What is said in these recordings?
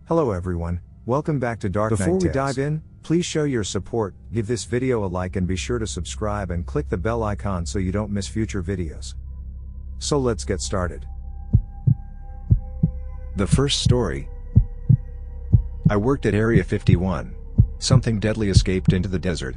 Hello everyone, welcome back to Dark Knight Tales. Before we dive in, please show your support, give this video a like and be sure to subscribe and click the bell icon so you don't miss future videos. So let's get started. The first story. I worked at Area 51. Something deadly escaped into the desert.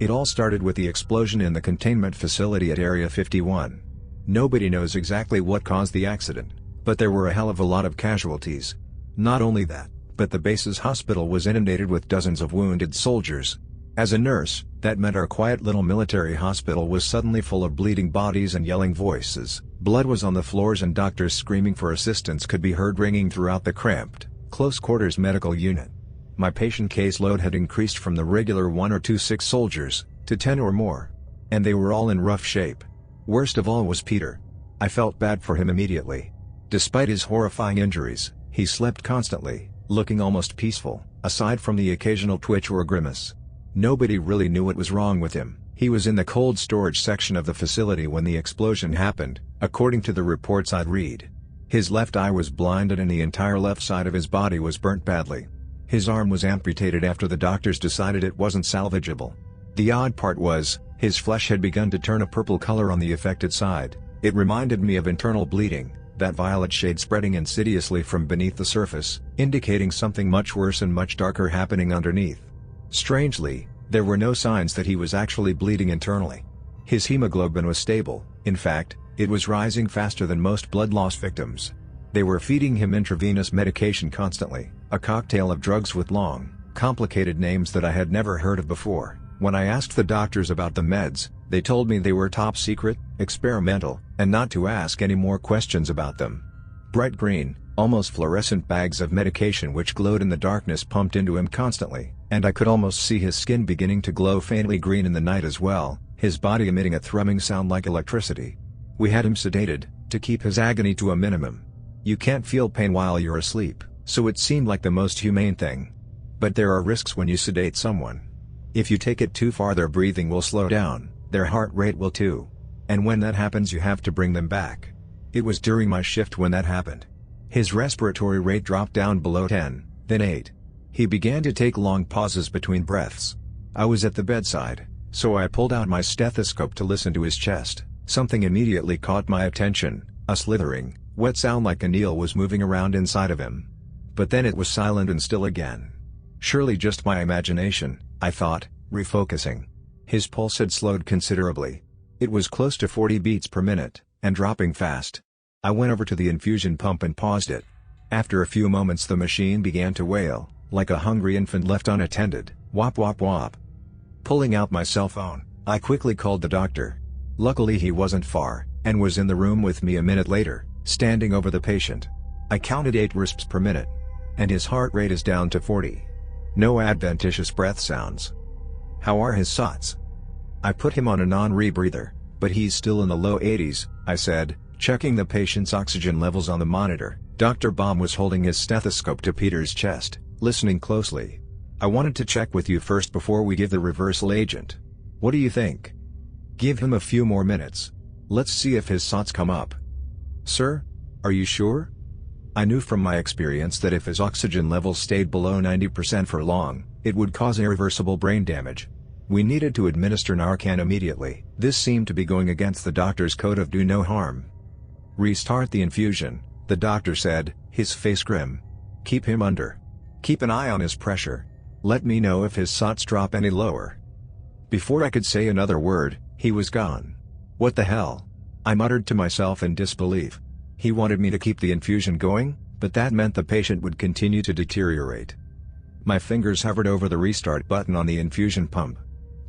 It all started with the explosion in the containment facility at Area 51. Nobody knows exactly what caused the accident, but there were a hell of a lot of casualties. Not only that, but the base's hospital was inundated with dozens of wounded soldiers. As a nurse, that meant our quiet little military hospital was suddenly full of bleeding bodies and yelling voices. Blood was on the floors and doctors screaming for assistance could be heard ringing throughout the cramped, close-quarters medical unit. My patient caseload had increased from the regular 1 or 2 sick soldiers, to 10 or more. And they were all in rough shape. Worst of all was Peter. I felt bad for him immediately. Despite his horrifying injuries, he slept constantly, looking almost peaceful, aside from the occasional twitch or grimace. Nobody really knew what was wrong with him. He was in the cold storage section of the facility when the explosion happened, according to the reports I'd read. His left eye was blinded and the entire left side of his body was burnt badly. His arm was amputated after the doctors decided it wasn't salvageable. The odd part was, his flesh had begun to turn a purple color on the affected side. It reminded me of internal bleeding, that violet shade spreading insidiously from beneath the surface, indicating something much worse and much darker happening underneath. Strangely, there were no signs that he was actually bleeding internally. His hemoglobin was stable, in fact, it was rising faster than most blood loss victims. They were feeding him intravenous medication constantly, a cocktail of drugs with long, complicated names that I had never heard of before. When I asked the doctors about the meds, they told me they were top secret, experimental, and not to ask any more questions about them. Bright green, almost fluorescent bags of medication which glowed in the darkness pumped into him constantly, and I could almost see his skin beginning to glow faintly green in the night as well, his body emitting a thrumming sound like electricity. We had him sedated, to keep his agony to a minimum. You can't feel pain while you're asleep, so it seemed like the most humane thing. But there are risks when you sedate someone. If you take it too far, their breathing will slow down, their heart rate will too. And when that happens, you have to bring them back. It was during my shift when that happened. His respiratory rate dropped down below 10, then 8. He began to take long pauses between breaths. I was at the bedside, so I pulled out my stethoscope to listen to his chest. Something immediately caught my attention, a slithering, wet sound like a needle was moving around inside of him. But then it was silent and still again. Surely just my imagination, I thought, refocusing. His pulse had slowed considerably. It was close to 40 beats per minute, and dropping fast. I went over to the infusion pump and paused it. After a few moments the machine began to wail, like a hungry infant left unattended, wop wop wop. Pulling out my cell phone, I quickly called the doctor. Luckily he wasn't far, and was in the room with me a minute later, standing over the patient. I counted 8 risps per minute. And his heart rate is down to 40. No adventitious breath sounds. How are his SOTs? I put him on a non-rebreather, but he's still in the low 80s, I said, checking the patient's oxygen levels on the monitor. Dr. Baum was holding his stethoscope to Peter's chest, listening closely. I wanted to check with you first before we give the reversal agent. What do you think? Give him a few more minutes. Let's see if his SOTs come up. Sir? Are you sure? I knew from my experience that if his oxygen levels stayed below 90% for long, it would cause irreversible brain damage. We needed to administer Narcan immediately. This seemed to be going against the doctor's code of do no harm. Restart the infusion, the doctor said, his face grim. Keep him under. Keep an eye on his pressure. Let me know if his SOTs drop any lower. Before I could say another word, he was gone. What the hell? I muttered to myself in disbelief. He wanted me to keep the infusion going, but that meant the patient would continue to deteriorate. My fingers hovered over the restart button on the infusion pump.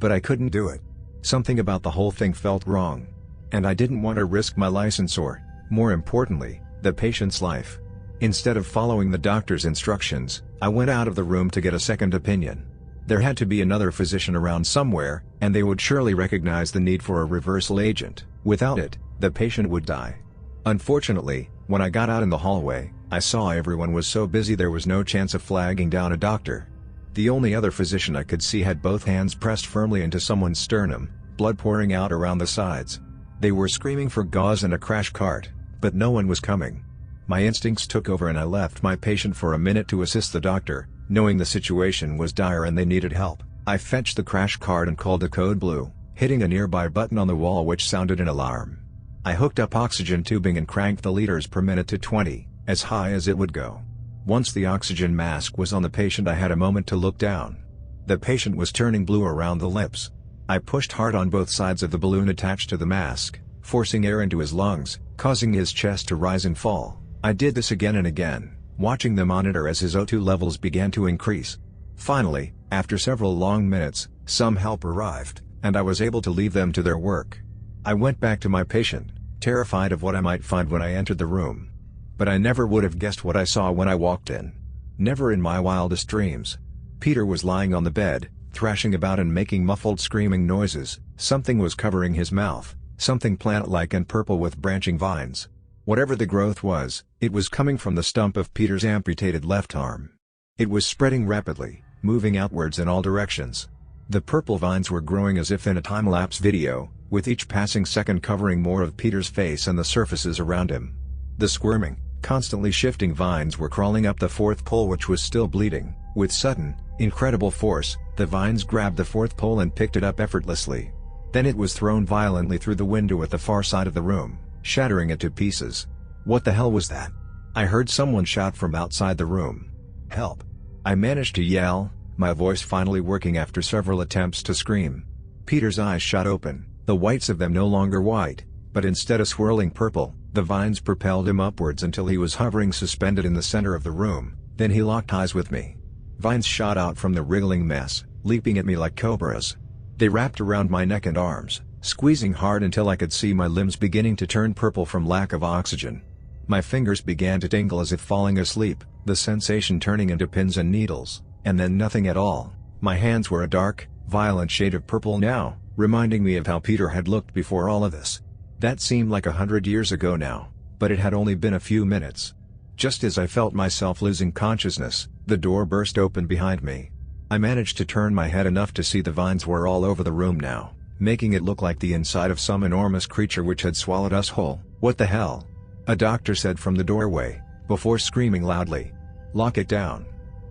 But I couldn't do it. Something about the whole thing felt wrong. And I didn't want to risk my license or, more importantly, the patient's life. Instead of following the doctor's instructions, I went out of the room to get a second opinion. There had to be another physician around somewhere, and they would surely recognize the need for a reversal agent. Without it, the patient would die. Unfortunately, when I got out in the hallway, I saw everyone was so busy there was no chance of flagging down a doctor. The only other physician I could see had both hands pressed firmly into someone's sternum, blood pouring out around the sides. They were screaming for gauze and a crash cart, but no one was coming. My instincts took over and I left my patient for a minute to assist the doctor, knowing the situation was dire and they needed help. I fetched the crash card and called the code blue, hitting a nearby button on the wall which sounded an alarm. I hooked up oxygen tubing and cranked the liters per minute to 20, as high as it would go. Once the oxygen mask was on the patient I had a moment to look down. The patient was turning blue around the lips. I pushed hard on both sides of the balloon attached to the mask, forcing air into his lungs, causing his chest to rise and fall. I did this again and again, watching the monitor as his O2 levels began to increase. Finally, after several long minutes, some help arrived, and I was able to leave them to their work. I went back to my patient, terrified of what I might find when I entered the room. But I never would have guessed what I saw when I walked in. Never in my wildest dreams. Peter was lying on the bed, thrashing about and making muffled screaming noises. Something was covering his mouth, something plant-like and purple with branching vines. Whatever the growth was, it was coming from the stump of Peter's amputated left arm. It was spreading rapidly, moving outwards in all directions. The purple vines were growing as if in a time-lapse video, with each passing second covering more of Peter's face and the surfaces around him. The squirming, constantly shifting vines were crawling up the fourth pole which was still bleeding. With sudden, incredible force, the vines grabbed the fourth pole and picked it up effortlessly. Then it was thrown violently through the window at the far side of the room, shattering it to pieces. What the hell was that? I heard someone shout from outside the room. Help! I managed to yell, my voice finally working after several attempts to scream. Peter's eyes shot open, the whites of them no longer white, but instead a swirling purple. The vines propelled him upwards until he was hovering suspended in the center of the room, then he locked eyes with me. Vines shot out from the wriggling mess, leaping at me like cobras. They wrapped around my neck and arms, squeezing hard until I could see my limbs beginning to turn purple from lack of oxygen. My fingers began to tingle as if falling asleep, the sensation turning into pins and needles, and then nothing at all. My hands were a dark, violent shade of purple now, reminding me of how Peter had looked before all of this. That seemed like 100 years ago now, but it had only been a few minutes. Just as I felt myself losing consciousness, the door burst open behind me. I managed to turn my head enough to see the vines were all over the room now, making it look like the inside of some enormous creature which had swallowed us whole. What the hell? A doctor said from the doorway, before screaming loudly. Lock it down.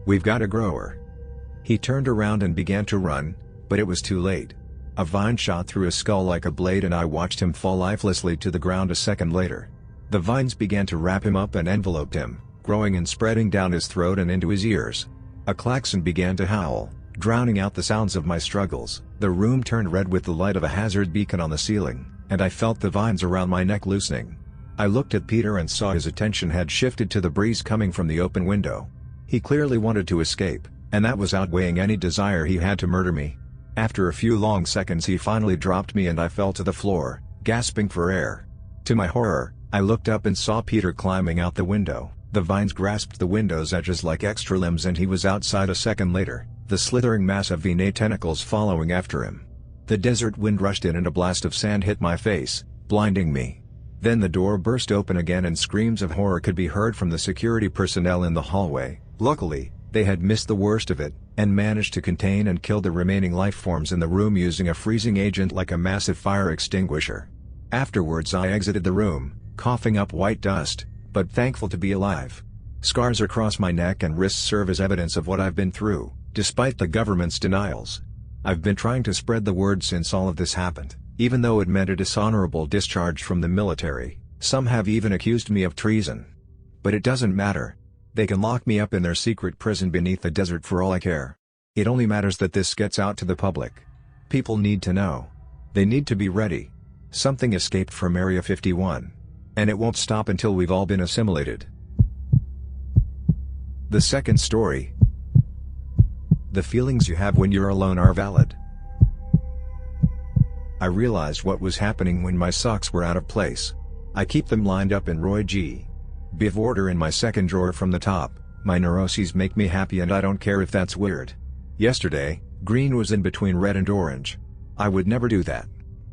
We've got a grower. He turned around and began to run, but it was too late. A vine shot through his skull like a blade and I watched him fall lifelessly to the ground a second later. The vines began to wrap him up and enveloped him, growing and spreading down his throat and into his ears. A klaxon began to howl, drowning out the sounds of my struggles. The room turned red with the light of a hazard beacon on the ceiling, and I felt the vines around my neck loosening. I looked at Peter and saw his attention had shifted to the breeze coming from the open window. He clearly wanted to escape, and that was outweighing any desire he had to murder me. After a few long seconds he finally dropped me and I fell to the floor, gasping for air. To my horror, I looked up and saw Peter climbing out the window. The vines grasped the window's edges like extra limbs and he was outside a second later, the slithering mass of V-neck tentacles following after him. The desert wind rushed in and a blast of sand hit my face, blinding me. Then the door burst open again and screams of horror could be heard from the security personnel in the hallway. Luckily, they had missed the worst of it, and managed to contain and kill the remaining life forms in the room using a freezing agent like a massive fire extinguisher. Afterwards I exited the room, coughing up white dust, but thankful to be alive. Scars across my neck and wrists serve as evidence of what I've been through, despite the government's denials. I've been trying to spread the word since all of this happened, even though it meant a dishonorable discharge from the military. Some have even accused me of treason. But it doesn't matter. They can lock me up in their secret prison beneath the desert for all I care. It only matters that this gets out to the public. People need to know. They need to be ready. Something escaped from Area 51. And it won't stop until we've all been assimilated. The second story. The feelings you have when you're alone are valid. I realized what was happening when my socks were out of place. I keep them lined up in Roy G. Biv order in my second drawer from the top. My neuroses make me happy and I don't care if that's weird. Yesterday, green was in between red and orange. I would never do that.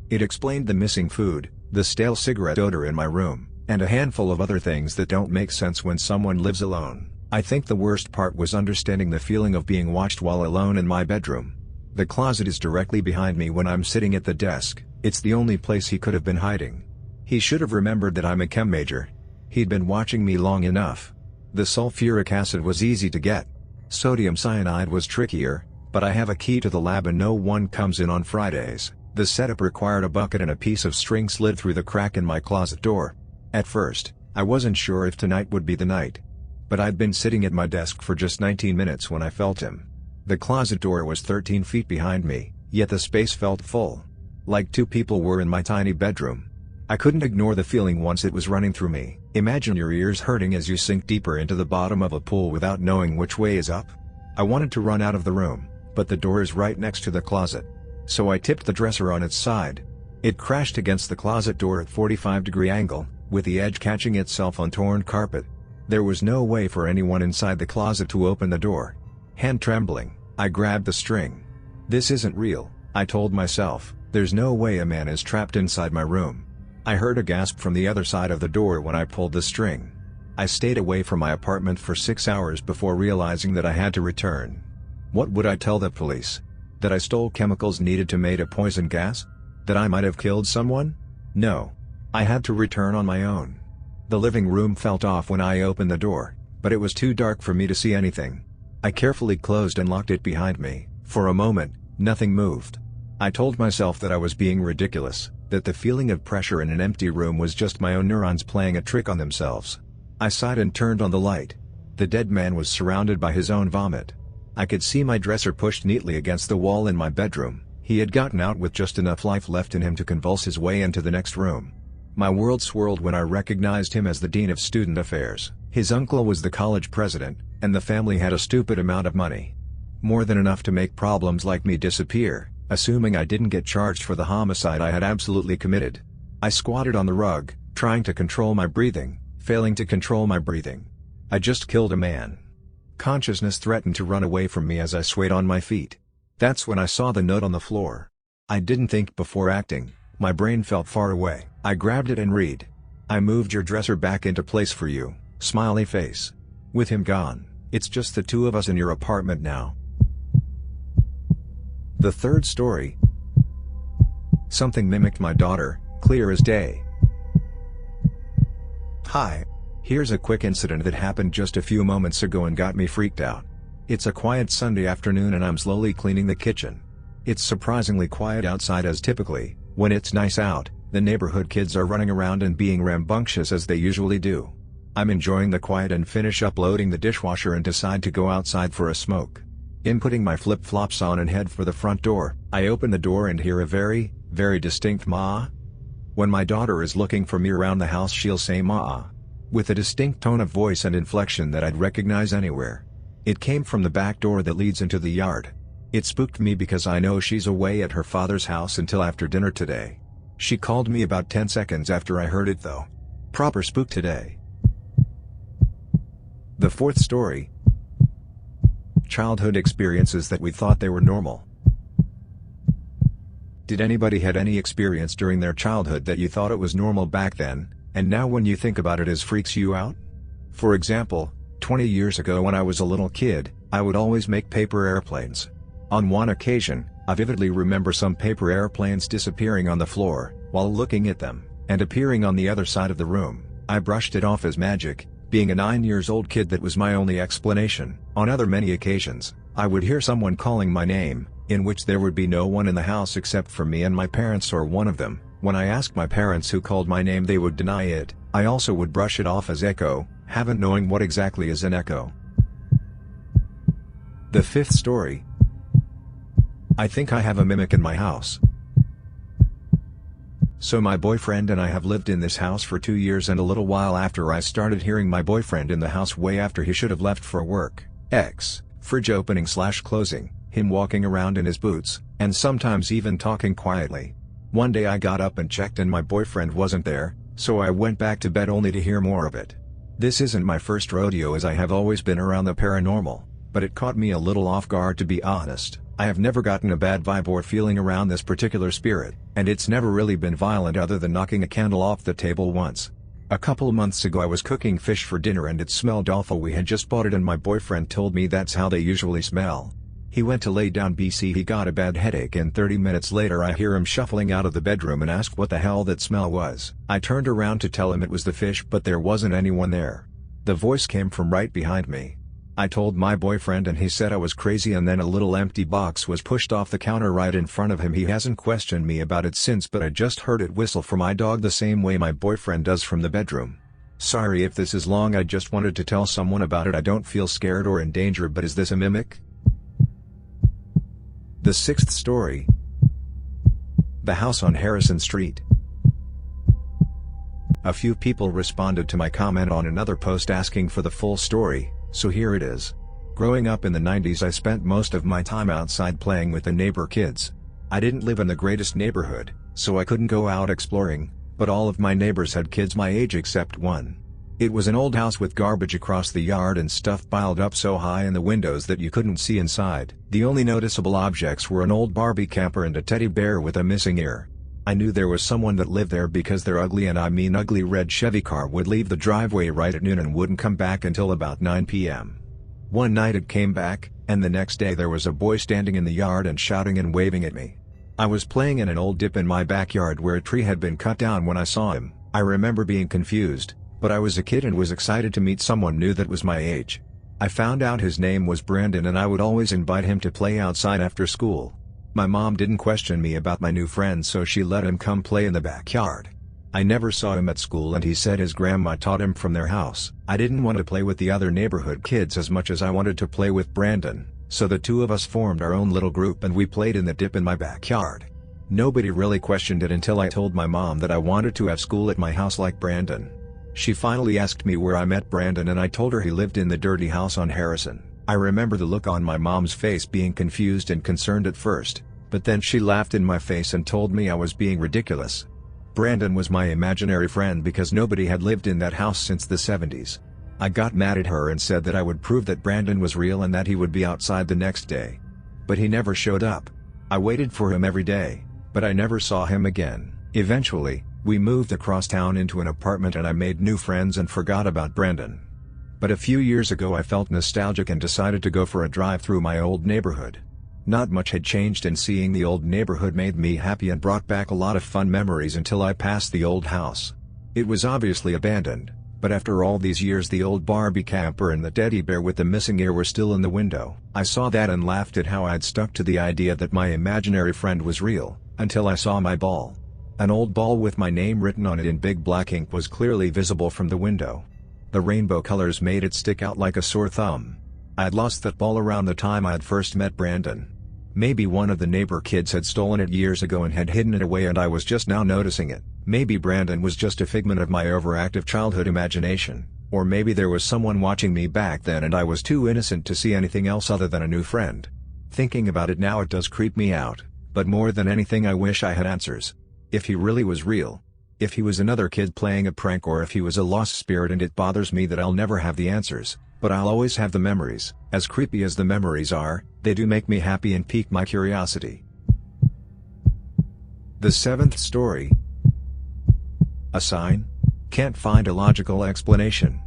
It explained the missing food, the stale cigarette odor in my room, and a handful of other things that don't make sense when someone lives alone. I think the worst part was understanding the feeling of being watched while alone in my bedroom. The closet is directly behind me when I'm sitting at the desk. It's the only place he could have been hiding. He should have remembered that I'm a chem major. He'd been watching me long enough. The sulfuric acid was easy to get. Sodium cyanide was trickier, but I have a key to the lab and no one comes in on Fridays. The setup required a bucket and a piece of string slid through the crack in my closet door. At first, I wasn't sure if tonight would be the night. But I'd been sitting at my desk for just 19 minutes when I felt him. The closet door was 13 feet behind me, yet the space felt full. Like two people were in my tiny bedroom. I couldn't ignore the feeling once it was running through me. Imagine your ears hurting as you sink deeper into the bottom of a pool without knowing which way is up. I wanted to run out of the room, but the door is right next to the closet. So I tipped the dresser on its side. It crashed against the closet door at 45-degree angle, with the edge catching itself on torn carpet. There was no way for anyone inside the closet to open the door. Hand trembling, I grabbed the string. This isn't real, I told myself. There's no way a man is trapped inside my room. I heard a gasp from the other side of the door when I pulled the string. I stayed away from my apartment for 6 hours before realizing that I had to return. What would I tell the police? That I stole chemicals needed to make a poison gas? That I might have killed someone? No. I had to return on my own. The living room felt off when I opened the door, but it was too dark for me to see anything. I carefully closed and locked it behind me. For a moment, nothing moved. I told myself that I was being ridiculous, that the feeling of pressure in an empty room was just my own neurons playing a trick on themselves. I sighed and turned on the light. The dead man was surrounded by his own vomit. I could see my dresser pushed neatly against the wall in my bedroom. He had gotten out with just enough life left in him to convulse his way into the next room. My world swirled when I recognized him as the Dean of Student Affairs. His uncle was the college president, and the family had a stupid amount of money. More than enough to make problems like me disappear, assuming I didn't get charged for the homicide I had absolutely committed. I squatted on the rug, trying to control my breathing, failing to control my breathing. I just killed a man. Consciousness threatened to run away from me as I swayed on my feet. That's when I saw the note on the floor. I didn't think before acting, my brain felt far away. I grabbed it and read. I moved your dresser back into place for you, smiley face. With him gone, it's just the two of us in your apartment now. The third story. Something mimicked my daughter, clear as day. Hi. Here's a quick incident that happened just a few moments ago and got me freaked out. It's a quiet Sunday afternoon and I'm slowly cleaning the kitchen. It's surprisingly quiet outside as typically, when it's nice out, the neighborhood kids are running around and being rambunctious as they usually do. I'm enjoying the quiet and finish uploading the dishwasher and decide to go outside for a smoke. Inputting my flip-flops on and head for the front door, I open the door and hear a very, very distinct "ma." When my daughter is looking for me around the house she'll say "ma," with a distinct tone of voice and inflection that I'd recognize anywhere. It came from the back door that leads into the yard. It spooked me because I know she's away at her father's house until after dinner today. She called me about 10 seconds after I heard it though. Proper spook today. The fourth story. Childhood experiences that we thought they were normal. Did anybody had any experience during their childhood that you thought it was normal back then, and now when you think about it freaks you out? For example, 20 years ago when I was a little kid, I would always make paper airplanes. On one occasion, I vividly remember some paper airplanes disappearing on the floor, while looking at them, and appearing on the other side of the room. I brushed it off as magic. Being a 9-year-old kid, that was my only explanation. On other many occasions, I would hear someone calling my name, in which there would be no one in the house except for me and my parents or one of them. When I asked my parents who called my name, they would deny it. I also would brush it off as echo, haven't knowing what exactly is an echo. The fifth story. I think I have a mimic in my house. So my boyfriend and I have lived in this house for 2 years, and a little while after I started hearing my boyfriend in the house way after he should have left for work. Fridge opening / closing, him walking around in his boots, and sometimes even talking quietly. One day I got up and checked and my boyfriend wasn't there, so I went back to bed only to hear more of it. This isn't my first rodeo, as I have always been around the paranormal, but it caught me a little off guard, to be honest. I have never gotten a bad vibe or feeling around this particular spirit, and it's never really been violent other than knocking a candle off the table once. A couple months ago I was cooking fish for dinner and it smelled awful. We had just bought it and my boyfriend told me that's how they usually smell. He went to lay down BC he got a bad headache and 30 minutes later I hear him shuffling out of the bedroom and ask what the hell that smell was. I turned around to tell him it was the fish but there wasn't anyone there. The voice came from right behind me. I told my boyfriend and he said I was crazy and then a little empty box was pushed off the counter right in front of him. He hasn't questioned me about it since but I just heard it whistle for my dog the same way my boyfriend does from the bedroom. Sorry if this is long, I just wanted to tell someone about it. I don't feel scared or in danger, but is this a mimic? The sixth story. The house on Harrison Street. A few people responded to my comment on another post asking for the full story, so here it is. Growing up in the 90s I spent most of my time outside playing with the neighbor kids. I didn't live in the greatest neighborhood, so I couldn't go out exploring, but all of my neighbors had kids my age except one. It was an old house with garbage across the yard and stuff piled up so high in the windows that you couldn't see inside. The only noticeable objects were an old Barbie camper and a teddy bear with a missing ear. I knew there was someone that lived there because their ugly, and I mean ugly, red Chevy car would leave the driveway right at noon and wouldn't come back until about 9 p.m. One night it came back, and the next day there was a boy standing in the yard and shouting and waving at me. I was playing in an old dip in my backyard where a tree had been cut down when I saw him. I remember being confused, but I was a kid and was excited to meet someone new that was my age. I found out his name was Brandon and I would always invite him to play outside after school. My mom didn't question me about my new friend, so she let him come play in the backyard. I never saw him at school and he said his grandma taught him from their house. I didn't want to play with the other neighborhood kids as much as I wanted to play with Brandon, so the two of us formed our own little group and we played in the dip in my backyard. Nobody really questioned it until I told my mom that I wanted to have school at my house like Brandon. She finally asked me where I met Brandon and I told her he lived in the dirty house on Harrison. I remember the look on my mom's face, being confused and concerned at first, but then she laughed in my face and told me I was being ridiculous. Brandon was my imaginary friend because nobody had lived in that house since the 70s. I got mad at her and said that I would prove that Brandon was real and that he would be outside the next day. But he never showed up. I waited for him every day, but I never saw him again. Eventually, we moved across town into an apartment and I made new friends and forgot about Brandon. But a few years ago I felt nostalgic and decided to go for a drive through my old neighborhood. Not much had changed and seeing the old neighborhood made me happy and brought back a lot of fun memories until I passed the old house. It was obviously abandoned, but after all these years the old Barbie camper and the teddy bear with the missing ear were still in the window. I saw that and laughed at how I'd stuck to the idea that my imaginary friend was real, until I saw my ball. An old ball with my name written on it in big black ink was clearly visible from the window. The rainbow colors made it stick out like a sore thumb. I had lost that ball around the time I had first met Brandon. Maybe one of the neighbor kids had stolen it years ago and had hidden it away and I was just now noticing it. Maybe Brandon was just a figment of my overactive childhood imagination, or maybe there was someone watching me back then and I was too innocent to see anything else other than a new friend. Thinking about it now, it does creep me out, but more than anything I wish I had answers. If he really was real. If he was another kid playing a prank, or if he was a lost spirit, and it bothers me that I'll never have the answers, but I'll always have the memories. As creepy as the memories are, they do make me happy and pique my curiosity. The seventh story. A sign? Can't find a logical explanation.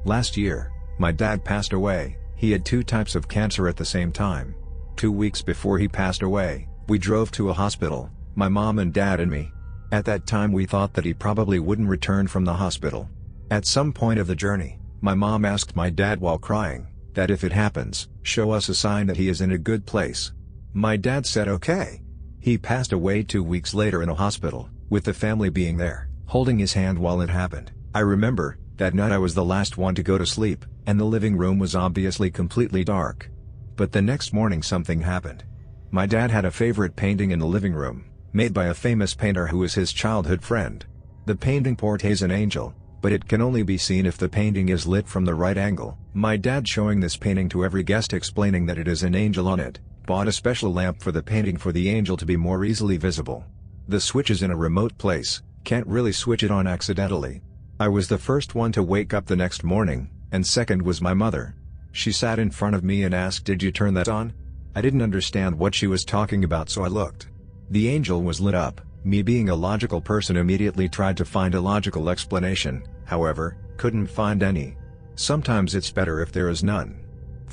Last year, my dad passed away. He had 2 types of cancer at the same time. 2 weeks before he passed away, we drove to a hospital, my mom and dad and me. At that time we thought that he probably wouldn't return from the hospital. At some point of the journey, my mom asked my dad while crying, that if it happens, show us a sign that he is in a good place. My dad said okay. He passed away 2 weeks later in a hospital, with the family being there, holding his hand while it happened. I remember, that night I was the last one to go to sleep, and the living room was obviously completely dark. But the next morning something happened. My dad had a favorite painting in the living room, made by a famous painter who is his childhood friend. The painting portrays an angel, but it can only be seen if the painting is lit from the right angle. My dad, showing this painting to every guest, explaining that it is an angel on it, bought a special lamp for the painting for the angel to be more easily visible. The switch is in a remote place, can't really switch it on accidentally. I was the first one to wake up the next morning, and second was my mother. She sat in front of me and asked, "Did you turn that on?" I didn't understand what she was talking about, so I looked. The angel was lit up. Me, being a logical person, immediately tried to find a logical explanation, however, couldn't find any. Sometimes it's better if there is none.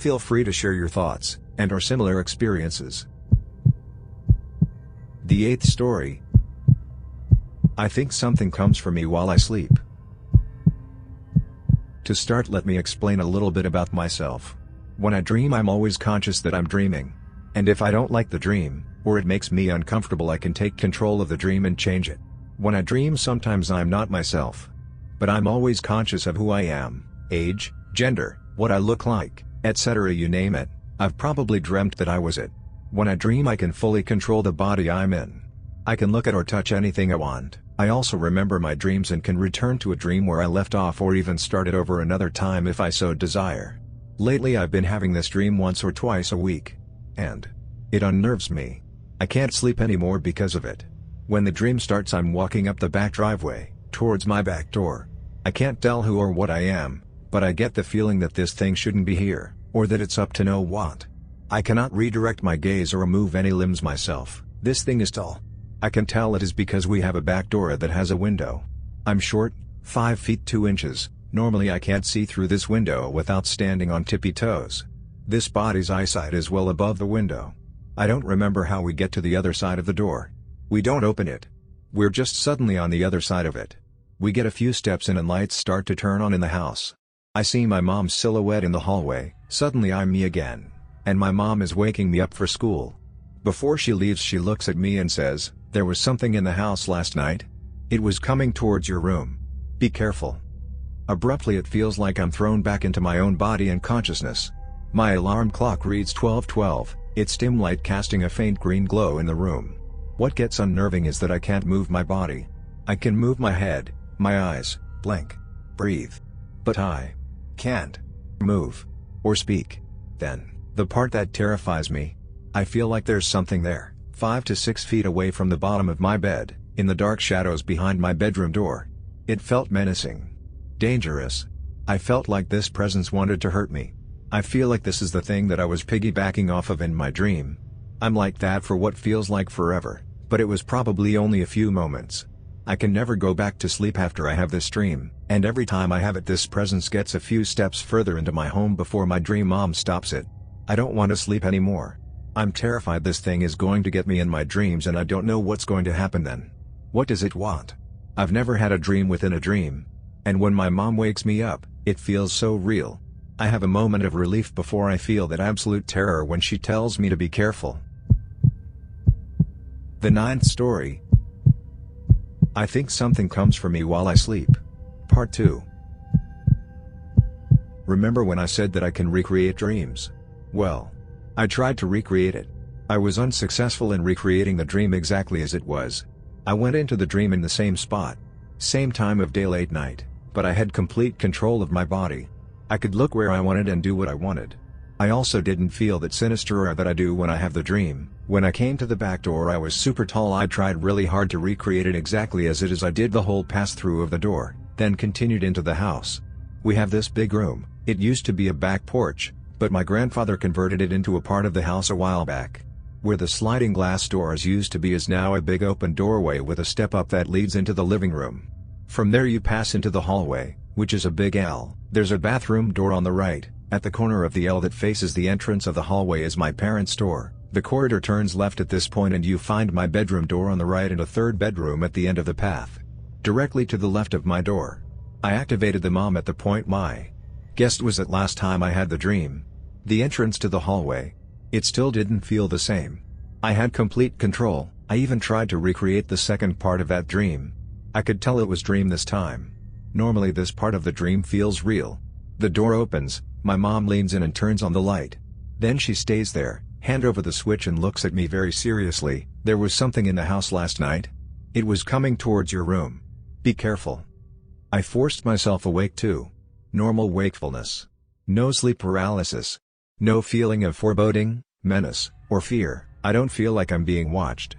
Feel free to share your thoughts, and or similar experiences. The 8th story. I think something comes for me while I sleep. To start, let me explain a little bit about myself. When I dream, I'm always conscious that I'm dreaming. And if I don't like the dream, or it makes me uncomfortable, I can take control of the dream and change it. When I dream, sometimes I'm not myself. But I'm always conscious of who I am, age, gender, what I look like, etc. You name it, I've probably dreamt that I was it. When I dream, I can fully control the body I'm in. I can look at or touch anything I want. I also remember my dreams and can return to a dream where I left off, or even start it over another time if I so desire. Lately I've been having this dream once or twice a week. And it unnerves me. I can't sleep anymore because of it. When the dream starts, I'm walking up the back driveway, towards my back door. I can't tell who or what I am, but I get the feeling that this thing shouldn't be here, or that it's up to no what. I cannot redirect my gaze or move any limbs myself. This thing is tall. I can tell it is because we have a back door that has a window. I'm short, 5 feet 2 inches, normally I can't see through this window without standing on tippy toes. This body's eyesight is well above the window. I don't remember how we get to the other side of the door. We don't open it. We're just suddenly on the other side of it. We get a few steps in and lights start to turn on in the house. I see my mom's silhouette in the hallway. Suddenly I'm me again. And my mom is waking me up for school. Before she leaves, she looks at me and says, "There was something in the house last night. It was coming towards your room. Be careful." Abruptly it feels like I'm thrown back into my own body and consciousness. My alarm clock reads 12:12, its dim light casting a faint green glow in the room. What gets unnerving is that I can't move my body. I can move my head, my eyes, blink, breathe. But I can't move or speak. Then, the part that terrifies me, I feel like there's something there, 5 to 6 feet away from the bottom of my bed, in the dark shadows behind my bedroom door. It felt menacing. Dangerous. I felt like this presence wanted to hurt me. I feel like this is the thing that I was piggybacking off of in my dream. I'm like that for what feels like forever, but it was probably only a few moments. I can never go back to sleep after I have this dream, and every time I have it, this presence gets a few steps further into my home before my dream mom stops it. I don't want to sleep anymore. I'm terrified this thing is going to get me in my dreams, and I don't know what's going to happen then. What does it want? I've never had a dream within a dream. And when my mom wakes me up, it feels so real. I have a moment of relief before I feel that absolute terror when she tells me to be careful. The 9th story. I think something comes for me while I sleep. Part 2. Remember when I said that I can recreate dreams? Well, I tried to recreate it. I was unsuccessful in recreating the dream exactly as it was. I went into the dream in the same spot, same time of day, late night, but I had complete control of my body. I could look where I wanted and do what I wanted. I also didn't feel that sinister aura that I do when I have the dream. When I came to the back door, I was super tall. I tried really hard to recreate it exactly as it is. I did the whole pass-through of the door, then continued into the house. We have this big room. It used to be a back porch, but my grandfather converted it into a part of the house a while back. Where the sliding glass doors used to be is now a big open doorway with a step up that leads into the living room. From there you pass into the hallway, which is a big L. There's a bathroom door on the right. At the corner of the L that faces the entrance of the hallway is my parents' door. The corridor turns left at this point and you find my bedroom door on the right and a third bedroom at the end of the path. Directly to the left of my door. I activated the mom at the point my guest was at last time I had the dream. The entrance to the hallway. It still didn't feel the same. I had complete control. I even tried to recreate the second part of that dream. I could tell it was dream this time. Normally this part of the dream feels real. The door opens, my mom leans in and turns on the light. Then she stays there, hand over the switch, and looks at me very seriously. "There was something in the house last night. It was coming towards your room. Be careful." I forced myself awake too. Normal wakefulness. No sleep paralysis. No feeling of foreboding, menace, or fear. I don't feel like I'm being watched.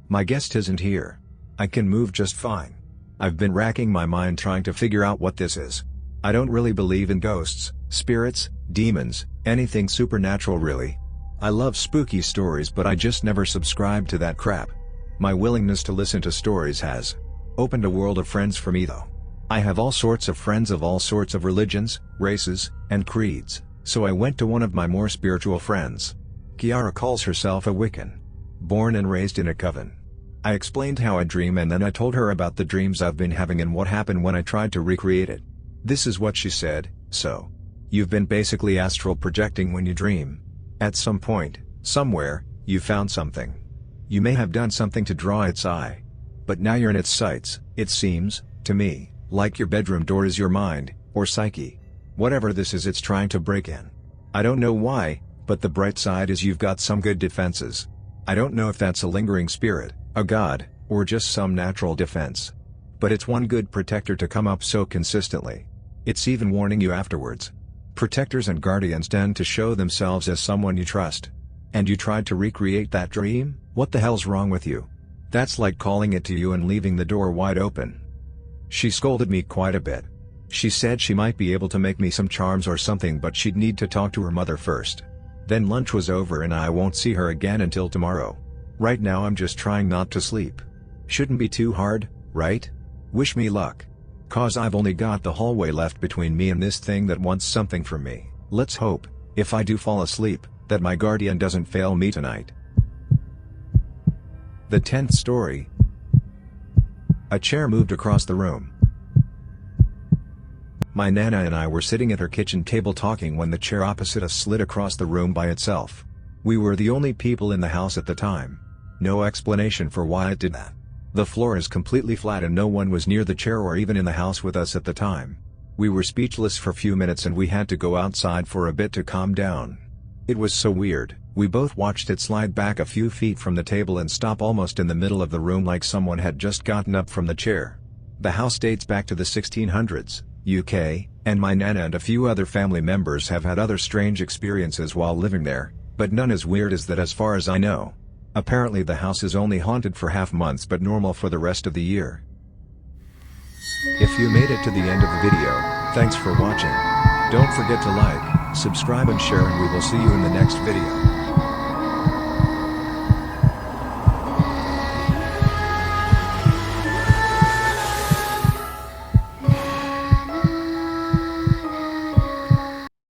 My guest isn't here. I can move just fine. I've been racking my mind trying to figure out what this is. I don't really believe in ghosts, spirits, demons, anything supernatural really. I love spooky stories, but I just never subscribed to that crap. My willingness to listen to stories has opened a world of friends for me though. I have all sorts of friends of all sorts of religions, races, and creeds. So I went to one of my more spiritual friends. Kiara calls herself a Wiccan. Born and raised in a coven. I explained how I dream and then I told her about the dreams I've been having and what happened when I tried to recreate it. This is what she said: "So, you've been basically astral projecting when you dream. At some point, somewhere, you found something. You may have done something to draw its eye. But now you're in its sights. It seems, to me, like your bedroom door is your mind, or psyche. Whatever this is, it's trying to break in. I don't know why, but the bright side is you've got some good defenses. I don't know if that's a lingering spirit, a god, or just some natural defense. But it's one good protector to come up so consistently. It's even warning you afterwards. Protectors and guardians tend to show themselves as someone you trust. And you tried to recreate that dream? What the hell's wrong with you? That's like calling it to you and leaving the door wide open." She scolded me quite a bit. She said she might be able to make me some charms or something, but she'd need to talk to her mother first. Then lunch was over and I won't see her again until tomorrow. Right now I'm just trying not to sleep. Shouldn't be too hard, right? Wish me luck. Cause I've only got the hallway left between me and this thing that wants something from me. Let's hope, if I do fall asleep, that my guardian doesn't fail me tonight. The 10th story. A chair moved across the room. My Nana and I were sitting at her kitchen table talking when the chair opposite us slid across the room by itself. We were the only people in the house at the time. No explanation for why it did that. The floor is completely flat and no one was near the chair or even in the house with us at the time. We were speechless for a few minutes and we had to go outside for a bit to calm down. It was so weird. We both watched it slide back a few feet from the table and stop almost in the middle of the room like someone had just gotten up from the chair. The house dates back to the 1600s, UK, and my Nana and a few other family members have had other strange experiences while living there, but none as weird as that as far as I know. Apparently the house is only haunted for half months but normal for the rest of the year. If you made it to the end of the video, thanks for watching. Don't forget to like, subscribe and share, and we will see you in the next video.